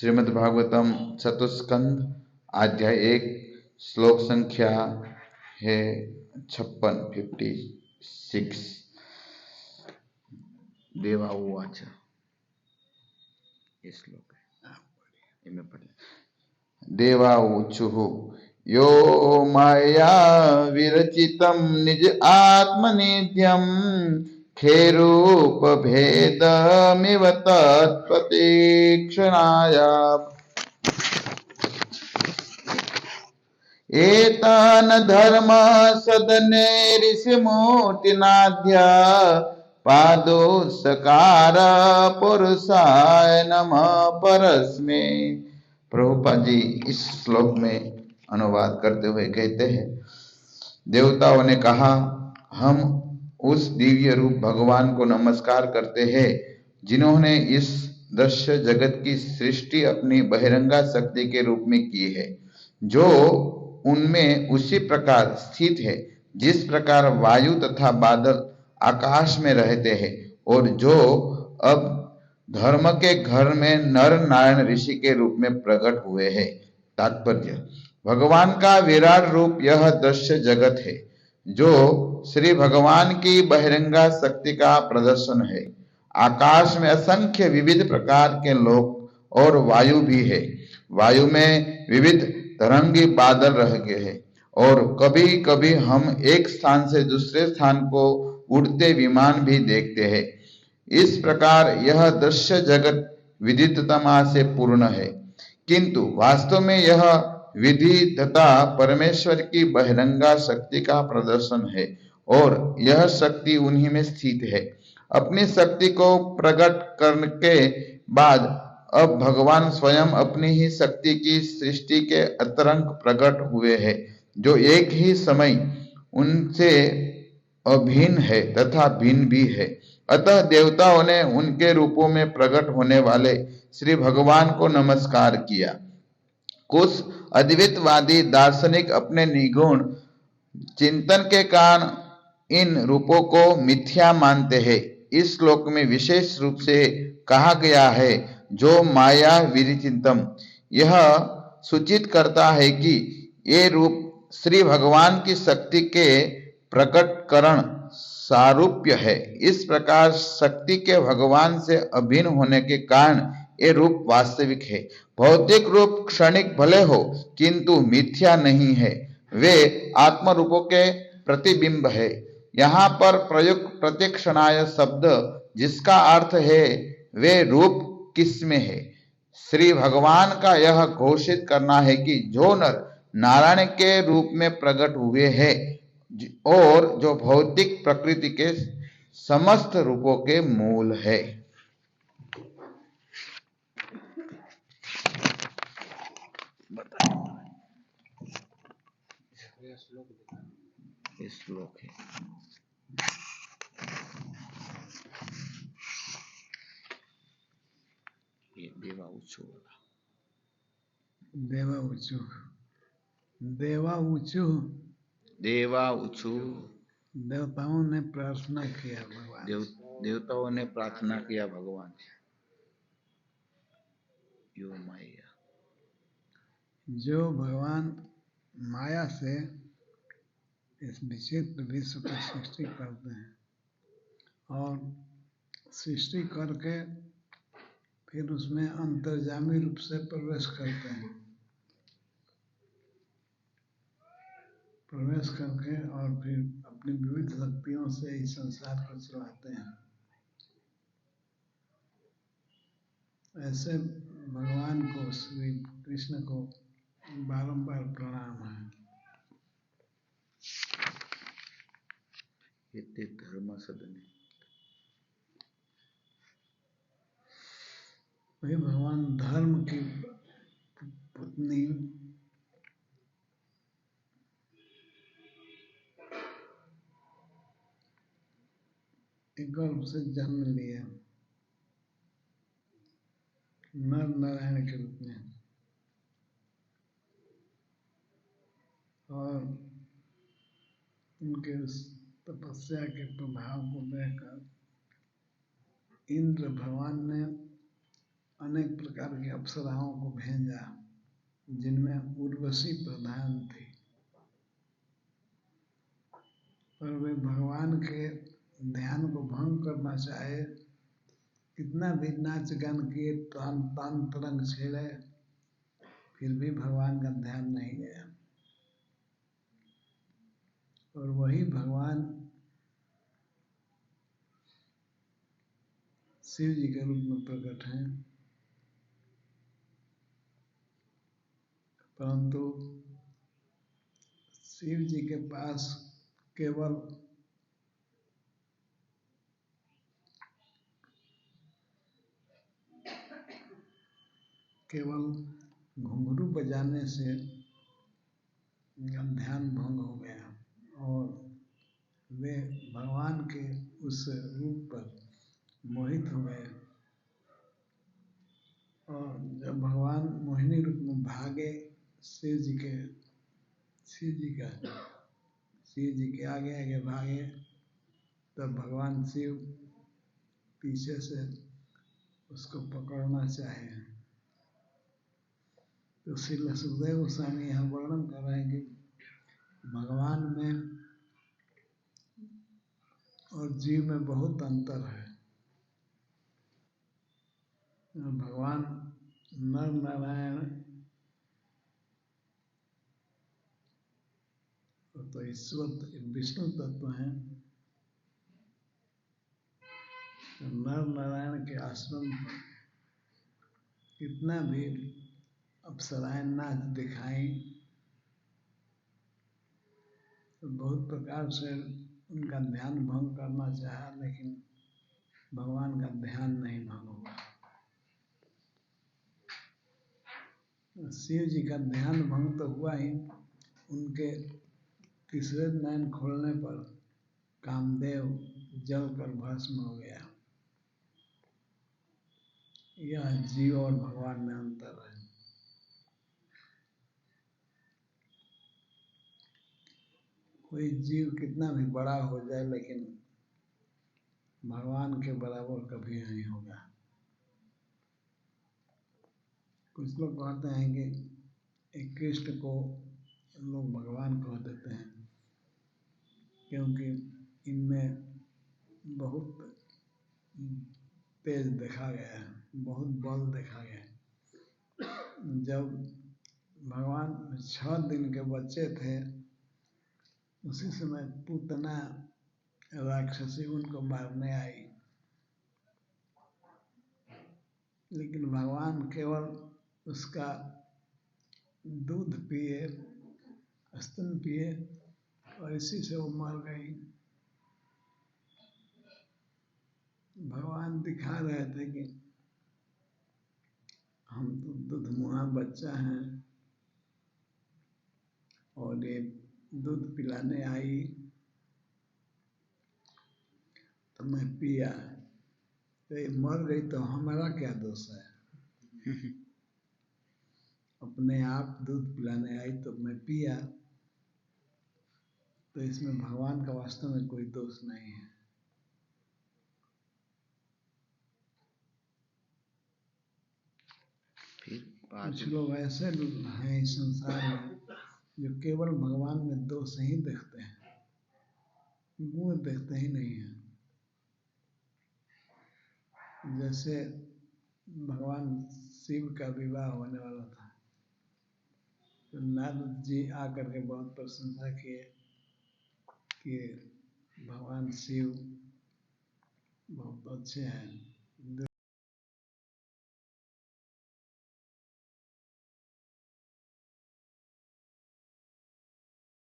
श्रीमद् भागवतम चतुस्कंद अध्याय 1 श्लोक संख्या है 56। देवा उवाच, ये श्लोक है, इनमें पढ़े। देवा ऊचुः यो माया विरचितं निज आत्मनिध्यं खेरूप भेदमिव तत्प्रतीक्षणाय एतान धर्म सदने ऋषिमूर्तिनाद्य पादोसकार पुरुषाय नमः परस्मै। प्रभुपाद जी इस श्लोक में अनुवाद करते हुए कहते हैं, देवताओं ने कहा, हम उस दिव्य रूप भगवान को नमस्कार करते हैं जिन्होंने इस दृश्य जगत की सृष्टि अपनी बहिरंगा शक्ति के रूप में की है, जो उनमें उसी प्रकार स्थित है जिस प्रकार वायु तथा बादल आकाश में रहते हैं, और जो अब धर्म के घर में नर नारायण ऋषि के रूप में प्रकट हुए हैं। तात्पर्य, भगवान का विराट रूप यह दृश्य जगत है जो श्री भगवान की बहिरंगा शक्ति का प्रदर्शन है। आकाश में असंख्य विविध प्रकार के लोक और वायु भी है। वायु में विविध तरंगी बादल रह गए हैं, और कभी कभी हम एक स्थान से दूसरे स्थान को उड़ते विमान भी देखते हैं। इस प्रकार यह दृश्य जगत विदितता से पूर्ण है, किंतु वास्तव में यह विधि तथा परमेश्वर की बहिरंगा शक्ति का प्रदर्शन है, और यह शक्ति उन्हीं में स्थित है। अपनी शक्ति को प्रकट करने के बाद अब भगवान स्वयं अपनी ही शक्ति की सृष्टि के अंतरंग प्रकट हुए हैं, जो एक ही समय उनसे अभिन्न है तथा भिन्न भी है। अतः देवताओं ने उनके रूपों में प्रकट होने वाले श्री भगवान को नमस्कार किया। कुछ अद्वैतवादी दार्शनिक अपने निगुण चिंतन के कारण इन रूपों को मिथ्या मानते हैं। इस श्लोक में विशेष रूप से कहा गया है, जो माया विरचितम, यह सूचित करता है कि ये रूप श्री भगवान की शक्ति के प्रकटकरण सारूप्य है। इस प्रकार शक्ति के भगवान से अभिन्न होने के कारण ये रूप वास्तविक है। भौतिक रूप क्षणिक भले हो, किंतु मिथ्या नहीं है। वे आत्म रूपों के प्रतिबिंब है। यहाँ पर प्रयुक्त प्रत्यक्षणाय शब्द, जिसका अर्थ है वे रूप किसमें है, श्री भगवान का यह घोषित करना है कि जो नर नारायण के रूप में प्रकट हुए हैं और जो भौतिक प्रकृति के समस्त रूपों के मूल है। ये श्लोक है। ये देवा ऊचु देवा ऊचु देवा ऊचु देवा ऊचु देवताओं ने प्रार्थना किया भगवान। देवताओं ने प्रार्थना किया भगवान। यो माया, जो भगवान माया से इस विचित्र विश्व की सृष्टि करते हैं और सृष्टि करके फिर उसमें अंतर्जामी रूप से प्रवेश करते हैं। प्रवेश करके और फिर अपनी विविध शक्तियों से इस संसार को चलाते हैं। ऐसे भगवान को, श्री कृष्ण को बारंबार प्रणाम है। ये धर्म सदने, वही भगवान धर्म की पत्नी गर्भ से जन्म लिए नर नारायण के रूप में, और उनके उस तपस्या के प्रभाव को देखकर इंद्र भगवान ने अनेक प्रकार की अप्सराओं को भेजा, जिनमें उर्वशी प्रधान थी। पर वे भगवान के ध्यान को भंग करना चाहे, कितना भी नाच गान किए, तान तरंग छेड़े, फिर भी भगवान का ध्यान नहीं गया। और वही भगवान शिव जी के रूप में प्रकट हैं, परंतु शिव जी के पास केवल घुंघरू बजाने से ध्यान भंग हो गया और वे भगवान के उस रूप पर मोहित हो गए। और जब भगवान मोहिनी रूप में भागे शिव जी के आगे आगे भागे, तब भगवान शिव पीछे से उसको पकड़ना चाहे। तो श्री सुखदेव गोस्वामी यहाँ वर्णन कर रहे हैं कि भगवान में और जीव में बहुत अंतर है। भगवान नर नारायण तो ईश्वर विष्णु तत्व हैं। तो नर नारायण के आश्रम पर कितना भी अप्सराएं नाच दिखाई, तो बहुत प्रकार से उनका ध्यान भंग करना चाहा, लेकिन भगवान का ध्यान नहीं भंग हुआ। शिव जी का ध्यान भंग तो हुआ ही, उनके तीसरे नयन खोलने पर कामदेव जलकर भस्म हो गया। यह जीव और भगवान में अंतर है। कोई जीव कितना भी बड़ा हो जाए, लेकिन भगवान के बराबर कभी नहीं होगा। कुछ लोग कहते हैं कि कृष्ण को लोग भगवान कह देते हैं, क्योंकि इनमें बहुत तेज देखा गया है, बहुत बल देखा गया है। जब भगवान 6 दिन के बच्चे थे, उसी समय पूतना राक्षसी उनको मारने आई, लेकिन भगवान केवल उसका दूध पिए, स्तन पिए और इसी से वो मर गई। भगवान दिखा रहे थे कि हम तो दूधमुहा बच्चा हैं और ये दूध पिलाने आई तो मैं पिया, तो ये मर गई तो हमारा क्या दोष है? अपने आप दूध पिलाने आई तो मैं पिया, तो इसमें भगवान का वास्तव में कोई दोष नहीं है। कुछ लोग ऐसे हैं इस संसार में जो केवल भगवान में दोष ही देखते हैं, गुण देखते ही नहीं है। जैसे भगवान शिव का विवाह होने वाला था, तो नारद जी आकर के बहुत प्रशंसा किए कि भगवान शिव बहुत अच्छे हैं।